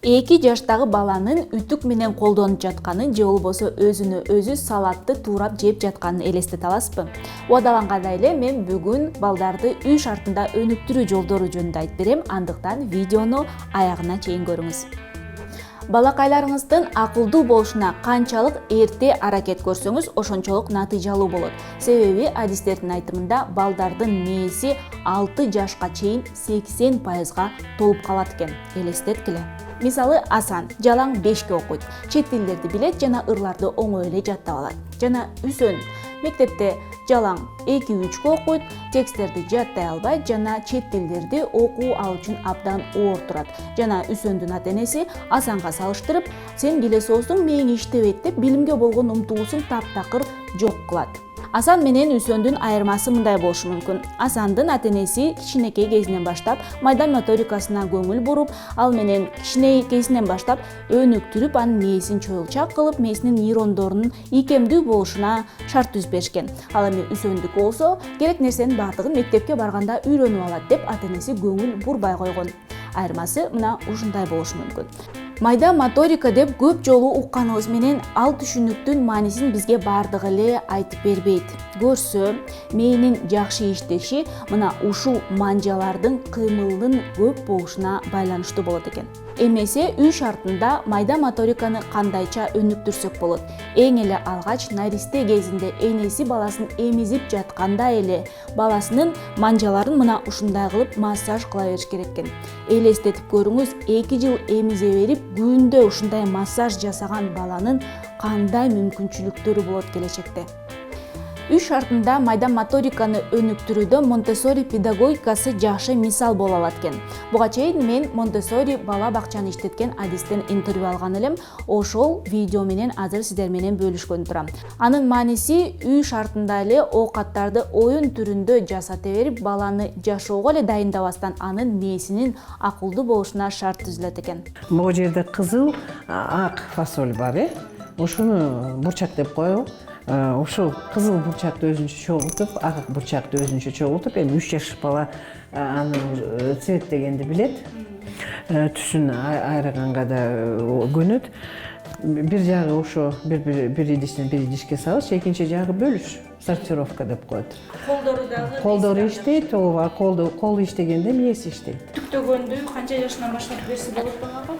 2 жаштагы баланын үтүк менен колдонуп жатканын же болбосо өзүнө өзү салатты туурап жеп жатканын элестете аласызбы? Убадалангандай эле мен бүгүн балдарды үй шартында өнүктүрүү жолдору жөнүндө айтып берем, андыктан видеону аягына чейин көрүңүз. Балакайларыңыздын акылдуу болушуна канчалык эрте аракет көрсөңүз, ошончолук натыйжалуу болот. Себеби адистердин айтымында балдардын мээси 6 жашка чейин 80% толуп калат экен. Элестеткиле. Мисалы, Асан жалаң 5ке окуйт, чет тилдерди билет жана ырларды оңой эле жаттап алат. Жана Үсөн мектепте жалаң 2-3ке окуйт, тексттерди жаттай албайт жана чет тилдерди окуу ал үчүн абдан оор турат. Жана Үсөндүн ата-энеси Асанга салыштырып, сен келесиосуң мээң иштебейт деп билимге болгон умтулуусун таптакыр жок кылат. Асан менен Үсөндүн айырмасы мындай болушу мүмкүн. Асандын ата-энеси кичинекей кезинен баштап майда моторикасына көңүл буруп, ал менен кичинекейсинен баштап өнүктүрүп, анын мээсин чоюлчак кылып, мээсинин нейрондорунун ийкемдүү болушуна шарт түзүп беришкен. Ал эми Үсөндүкү болсо, керек нерсенин баардыгын мектепке барганда үйрөнүп алат деп ата-энеси көңүл бурбай койгон. Айырмасы мына ушундай болушу мүмкүн. Майда моторика деп көп жолу укканыбыз менен ал түшүнүктүн маанисин бизге баардыгы эле айтып бербейт. Көрсө, мээнин жакшы иштеши мына ушул манжалардын кыймылынын көп болушуна байланыштуу болот экен. Эмесе үй шартында майда моториканы кандайча өнүктүрсөк болот? Эң эле алгач наристе кезинде энеси баласын эмизип жатканда эле баласынын манжаларын мына ушундай кылып массаж кыла бериш керек экен. Элестетип көрүңүз, 2 жыл эмизе берип, күндө ушундай массаж жасаган баланын кандай мүмкүнчүлүктөрү болот келечекте. Үй шартында майда моториканы өнүктүрүүдө Монтессори педагогикасы жакшы мисал боло алат экен. Буга чейин мен Монтессори бала бакчаны иштеткен адистен интервью алган элем. Ошол видео менен азыр сиздер менен бөлүшкөнү турам. Анын мааниси үй шартында эле оокаттарды оюн түрүндө жасата берип, баланы жашоого эле дайындабастан анын мээсинин акылдуу болушуна шарт түзүлөт экен. Бул жерде кызыл, ак фасоль бар, ошону бурчак деп коелу. Ошол кызыл бурчакты өзүнчө чогултуп, ак бурчакты өзүнчө чогултуп, эми 3 жаш бала анын цветтегенди билет. Түсүн айрыганга да көнөт. Бир жагы ошо бир идиштен бир идишке салыш, экинчи жагы бөлүш, сортировка деп коет. Колдору дагы Колдору иштейт, ооба, кол иштегенде мээси иштейт. түктөгөндү канча жашынан баштап берсе болот балага?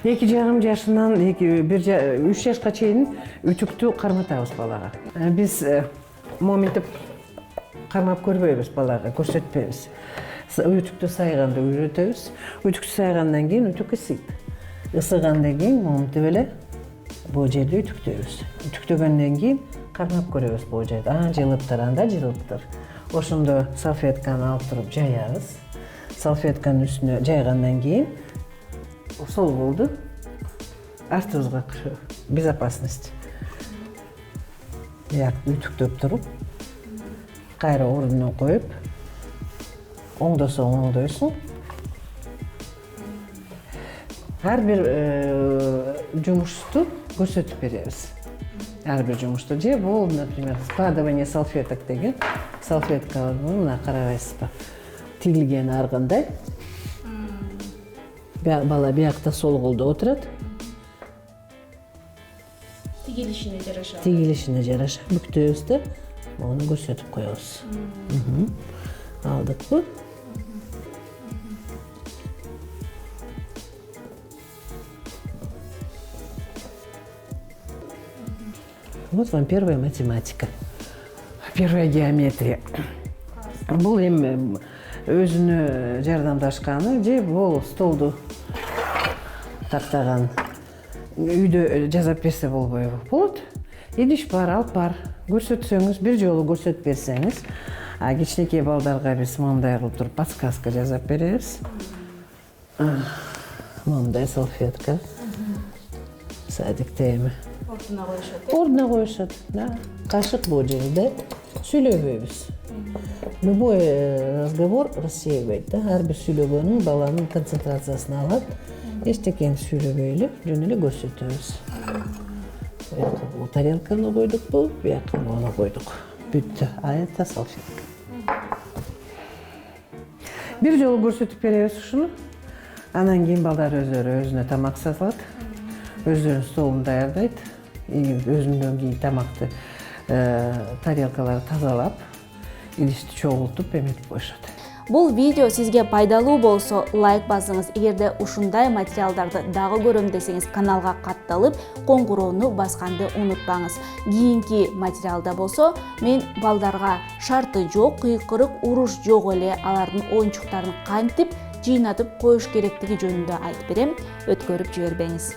2,5 жашынан 3 жашка чейин үтүктү карматабыз балага. Биз моминтип кармап көрбөйбүз балага, көрсөтпөйбүз. Үтүктү сайганда үйрөтөбүз. Үтүктү сайгандан кийин үтүк ысыйт. Ысыгандан кийин моминтип эле бул жерди үтүктөйбүз. Үтүктөгөндөн кийин кармап көрөбүз бул жерди. Жылыптыр, анда жылыптыр. Ошондо салфетканы алып туруп жаябыз. Салфетканын үстүнө жайгандан кийин сол болду. Артыбызга безопасность. Бияк үтүктөп туруп, кайра ордуна коюп, оңдосоң оңдойсуң. Ар бир жумушту көрсөтүп беребиз. Ар бир жумушту. Же бул, например, складывание салфеток деген салфетка бар, мына карабайсызбы? Тигилген аргандай. Бала биякта сол колдо отурат. Тигилишине жараша. Тигилишине жараша бүктөбүз да, муну көрсөтүп коебуз. Алдыкпы? Вот вам первая математика. Первая геометрия. Бул эми өзүнө жардамдашканы, же бул столду тактаган үйдө жазап берсе болбойбу? Болот. Идиш бар, алып бар. Көрсөтсөңүз, бир жолу көрсөтүп берсеңиз, кичинекей балдарга биз мындай кылып туруп подсказка жазап беребиз. Мындай салфетка. Садикте эми Ордуна коюшат. Ордуна коюшат, да. Кашык бул жерде сүйлөбөйбүз. Любой разговор рассеивает, да, ар бир сүйлөгөнү баланын концентрациясын алат. Эчтекени сүйлөбөйлү, жөн эле көрсөтөбүз. Бул тарелканы койдукпу, бияка муну койдук. Бүттү. А это салфетка. Бир жолу көрсөтүп беребиз ушуну. Анан кийин балдар өздөрү өзүнө тамак салат, өздөрүнүн столун даярдайт. Өзүнөн кийин тамакты тарелкаларды тазалап, идишти чогултуп эметип коюшат. Бул видео сизге пайдалуу болсо лайк басыңыз. Эгерде ушундай материалдарды дагы көрөм десеңиз, каналга катталып, коңгуроону басканды унутпаңыз. Кийинки материалда болсо мен балдарга шарты жок, кыйкырык, уруш жок эле алардын оюнчуктарын кантип жыйнатып коюш керектиги жөнүндө айтып берем. Өткөрүп жибербеңиз.